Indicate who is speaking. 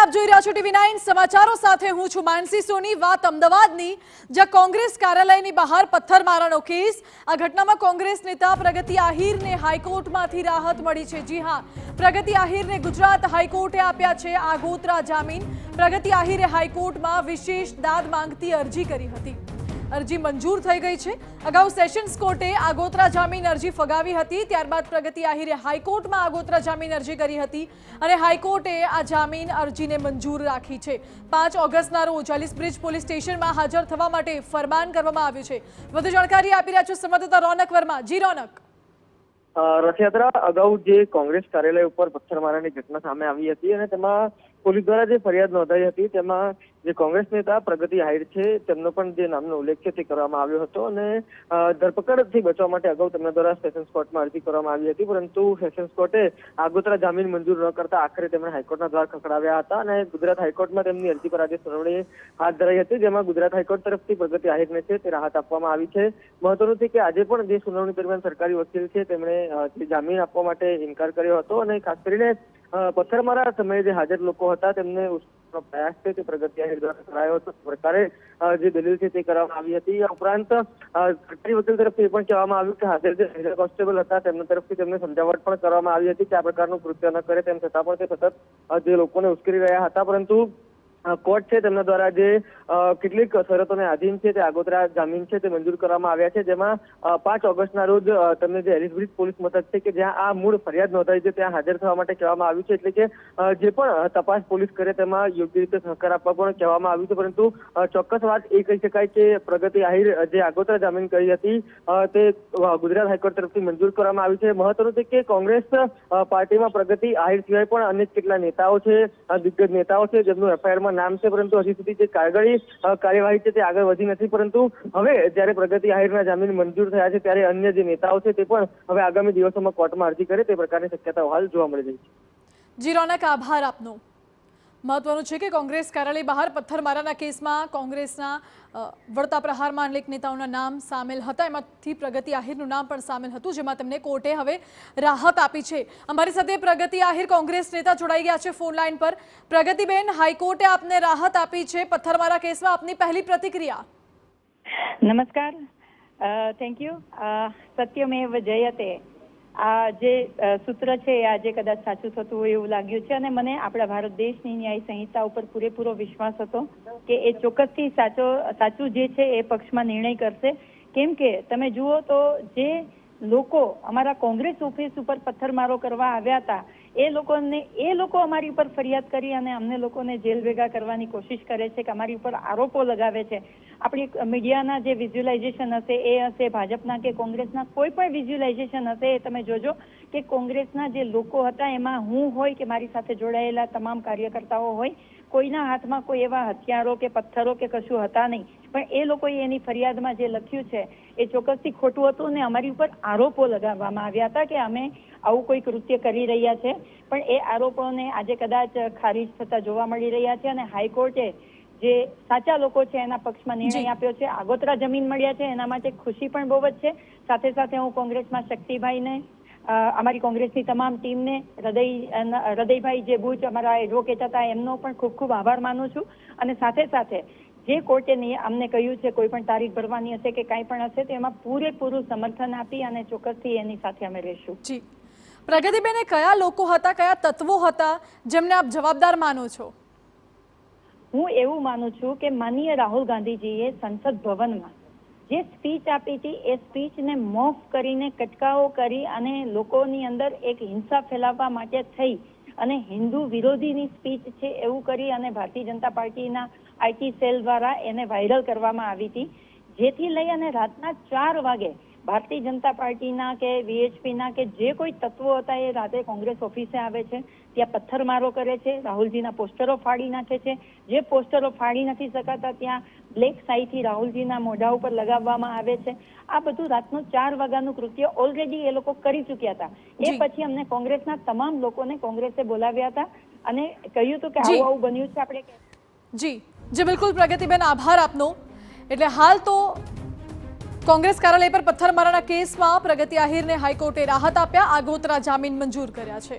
Speaker 1: આપ જોઈ રહ્યા છો TV9 સમાચારો સાથે હું છું માનસી સોની। વાત અમદાવાદની, જ્યાં કોંગ્રેસ કાર્યાલયની બહાર પથ્થરમારાનો કેસ। આ ઘટનામાં કોંગ્રેસ નેતા પ્રગતિ આહિરને હાઈકોર્ટમાંથી રાહત મળી છે। જી હા, પ્રગતિ આહિરને ગુજરાત હાઈકોર્ટે આપ્યા છે આગોતરા જામીન। પ્રગતિ આહિરે હાઈકોર્ટમાં વિશેષ દાદ માંગતી અરજી કરી હતી। અરજી મંજૂર થઈ ગઈ છે। અગાઉ સેશન્સ કોર્ટે આગોતરા જામીન અરજી ફગાવી હતી, ત્યારબાદ પ્રગતિ આહિરે હાઈકોર્ટમાં આગોતરા જામીન અરજી કરી હતી અને હાઈકોર્ટે આ જામીન અરજીને મંજૂર રાખી છે। 5 ઓગસ્ટના રોજ એલિસબ્રિજ પોલીસ સ્ટેશનમાં હાજર થવા માટે ફરમાન કરવામાં આવ્યું છે। વધુ જાણકારી આપી રહ્યા છે સંવાદદાતા રોનક વર્મા। જી રોનક,
Speaker 2: રથયાત્રા અગાઉ જે કોંગ્રેસ કાર્યાલય ઉપર પથ્થરમારાની ઘટના સામે આવી હતી અને તેમાં પોલીસ દ્વારા જે ફરિયાદ નોંધાઈ હતી તેમાં જે કોંગ્રેસ નેતા પ્રગતિ આહિર છે તેમનો પણ જે નામનો ઉલ્લેખ છે તે કરવામાં આવ્યો હતો અને ધરપકડથી બચવા માટે અગાઉ તેમના દ્વારા સેશન્સ કોર્ટમાં અરજી કરવામાં આવી હતી, પરંતુ સેશન્સ કોર્ટે આગોતરા જામીન મંજૂર ન કરતા આખરે તેમણે હાઈકોર્ટના દ્વાર ખખડાવ્યા હતા અને ગુજરાત હાઈકોર્ટમાં તેમની અરજી પર આજે સુનાવણી હાથ ધરાઈ હતી, જેમાં ગુજરાત હાઈકોર્ટ તરફથી પ્રગતિ આહિરને છે તે રાહત આપવામાં આવી છે। મહત્વનું છે કે આજે પણ જે સુનાવણી દરમિયાન સરકારી વકીલ છે તેમણે જામીન આપવા માટે ઇનકાર કર્યો હતો અને ખાસ કરીને પથ્થરમારા સમયે જે હાજર લોકો હતા તેમને પ્રયાસ છે તે પ્રગતિ આહિર દ્વારા કરાયો હતો। સરકારે જે દલીલ છે તે કરવામાં આવી હતી। આ ઉપરાંત સરકારી વકીલ તરફથી એ પણ કહેવામાં આવ્યું કે હાજર જે મહિલા કોન્સ્ટેબલ હતા તેમના તરફથી તેમને સમજાવટ પણ કરવામાં આવી હતી કે આ પ્રકારનું કૃત્ય ન કરે, તેમ છતાં પણ તે સતત જે લોકોને ઉશ્કેરી રહ્યા હતા, પરંતુ કોર્ટ છે તેમના દ્વારા જે કેટલીક શરતોને આધીન છે તે આગોતરા જામીન છે તે મંજૂર કરવામાં આવ્યા છે, જેમાં 5 ઓગસ્ટના રોજ તેમને જે એલિસબ્રિજ પોલીસ મથક છે કે જ્યાં આ મૂળ ફરિયાદ નોંધાઈ છે ત્યાં હાજર થવા માટે કહેવામાં આવ્યું છે। એટલે કે જે પણ તપાસ પોલીસ કરે તેમાં યોગ્ય રીતે સહકાર આપવા પણ કહેવામાં આવ્યું છે, પરંતુ ચોક્કસ વાત એ કહી શકાય કે પ્રગતિ આહિર જે આગોતરા જામીન કરી હતી તે ગુજરાત હાઈકોર્ટ તરફથી મંજૂર કરવામાં આવી છે। મહત્વનું છે કે કોંગ્રેસ પાર્ટીમાં પ્રગતિ આહિર સિવાય પણ અનેક કેટલા નેતાઓ છે, દિગ્ગજ નેતાઓ છે જેમનું એફઆઈઆરમાં નામ છે, પરંતુ હજી સુધી જે કાગળી કાર્યવાહી છે તે આગળ વધી નથી। પરંતુ હવે જ્યારે પ્રગતિ આહિરના જામીન મંજૂર થયા છે ત્યારે અન્ય જે નેતાઓ છે તે પણ હવે આગામી દિવસોમાં કોર્ટમાં અરજી કરે તે પ્રકારની શક્યતાઓ હાલ જોવા મળી રહી છે।
Speaker 1: જી રોનક, આભાર આપનો। મહત્વનું છે કે કોંગ્રેસ કાર્યાલય બહાર પથ્થરમારાના કેસમાં કોંગ્રેસના વળતા પ્રહારમાં અનેક નેતાઓના નામ સામેલ હતા, એમાંથી પ્રગતિ આહિરનું નામ પણ સામેલ હતું, જેમાં તેમને કોર્ટે હવે રાહત આપી છે। અમારી સાથે પ્રગતિ આહિર કોંગ્રેસ નેતા જોડાઈ ગયા છે ફોન લાઈન પર। પ્રગતિબેન, હાઈકોર્ટે આપને રાહત આપી છે પથ્થરમારા કેસમાં, આપની પહેલી પ્રતિક્રિયા?
Speaker 3: નમસ્કાર, થેન્ક યુ। સત્યમેવ જયતે આ જે સૂત્ર છે એ આજે કદાચ સાચું થતું હોય એવું લાગ્યું છે અને મને આપણા ભારત દેશની ન્યાય સંહિતા ઉપર પૂરેપૂરો વિશ્વાસ હતો કે એ ચોક્કસથી સાચું જે છે એ પક્ષમાં નિર્ણય કરશે। કેમ કે તમે જુઓ તો જે લોકો અમારા કોંગ્રેસ ઓફિસ ઉપર પથ્થરમારો કરવા આવ્યા હતા એ લોકો અમારી ઉપર ફરિયાદ કરી અને અમને લોકોને જેલ ભેગા કરવાની કોશિશ કરે છે, કે અમારી ઉપર આરોપો લગાવે છે। આપણી મીડિયાના જે વિઝ્યુલાઇઝેશન હશે એ હશે, ભાજપના કે કોંગ્રેસના કોઈ પણ વિઝ્યુલાઇઝેશન હશે એ તમે જોજો કે કોંગ્રેસના જે લોકો હતા એમાં હું હોય કે મારી સાથે જોડાયેલા તમામ કાર્યકર્તાઓ હોય, કોઈના હાથમાં કોઈ એવા હથિયારો કે પથ્થરો કે કશું હતા નહીં, પણ એ લોકોએ એની ફરિયાદમાં જે લખ્યું છે એ ચોક્કસથી ખોટું હતું અને અમારી ઉપર આરોપો લગાવવામાં આવ્યા હતા કે અમે આવું કોઈ કૃત્ય કરી રહ્યા છે, પણ એ આરોપોને આજે કદાચ ખારીજ થતા જોવા મળી રહ્યા છે અને હાઈકોર્ટે જે સાચા લોકો છે એના પક્ષમાં નિર્ણય આપ્યો છે, આગોતરા જમીન મળ્યા છે, એના માટે ખુશી પણ બહુ જ છે। સાથે સાથે હું કોંગ્રેસમાં શક્તિભાઈને, અમારી કોંગ્રેસની તમામ ટીમને, હૃદયભાઈ જે બુચ અમારા એડવોકેટ હતા એમનો પણ ખૂબ ખૂબ આભાર માનું છું અને સાથે સાથે જે કોર્ટે અમને કહ્યું છે કોઈ પણ તારીખ ભરવાની હશે કે કાંઈ પણ હશે તો એમાં પૂરેપૂરું સમર્થન આપી અને ચોક્કસથી એની સાથે અમે રહીશું।
Speaker 1: જી પ્રગતિબેન, કયા લોકો હતા, કયા તત્વો હતા જેમને આપ જવાબદાર માનો છો?
Speaker 3: હું એવું માનું છું કે માનનીય રાહુલ ગાંધીજીએ સંસદ ભવનમાં જે સ્પીચ આપી હતી એ સ્પીચને મોફ કરીને કટકાઓ કરી અને લોકોની અંદર એક હિંસા ફેલાવવા માટે થઈ અને હિન્દુ વિરોધીની સ્પીચ છે એવું કરી અને ભારતીય જનતા પાર્ટીના આઈટી સેલ દ્વારા એને વાયરલ કરવામાં આવી હતી, જેથી લઈ અને રાતના 4 વાગે ભારતીય જનતા પાર્ટીના કે વીએચપીના કે જે કોઈ તત્વો હતા એ રાતે કોંગ્રેસ ઓફિસે આવે છે, ત્યાં પથ્થરમારો કરે છે, રાહુલજીના પોસ્ટરો ફાડી નાખે છે, જે પોસ્ટરો ફાડી નથી શકાતા ત્યાં બ્લેક સાઈથી રાહુલજીના મોઢા ઉપર લગાવવામાં આવે છે। આ બધું રાતનું 4 વાગ્યાનું કૃત્ય ઓલરેડી એ લોકો કરી ચૂક્યા હતા। એ પછી અમને કોંગ્રેસના તમામ લોકોને કોંગ્રેસે બોલાવ્યા હતા અને કહ્યું હતું કે આવું બન્યું છે આપણે।
Speaker 1: જી બિલકુલ પ્રગતિબેન, આભાર આપનો। એટલે હાલ તો કોંગ્રેસ કાર્યાલય પર પથ્થરમારાના કેસમાં પ્રગતિ આહિરને હાઈકોર્ટે રાહત આપ્યા, આગોતરા જામીન મંજૂર કર્યા છે।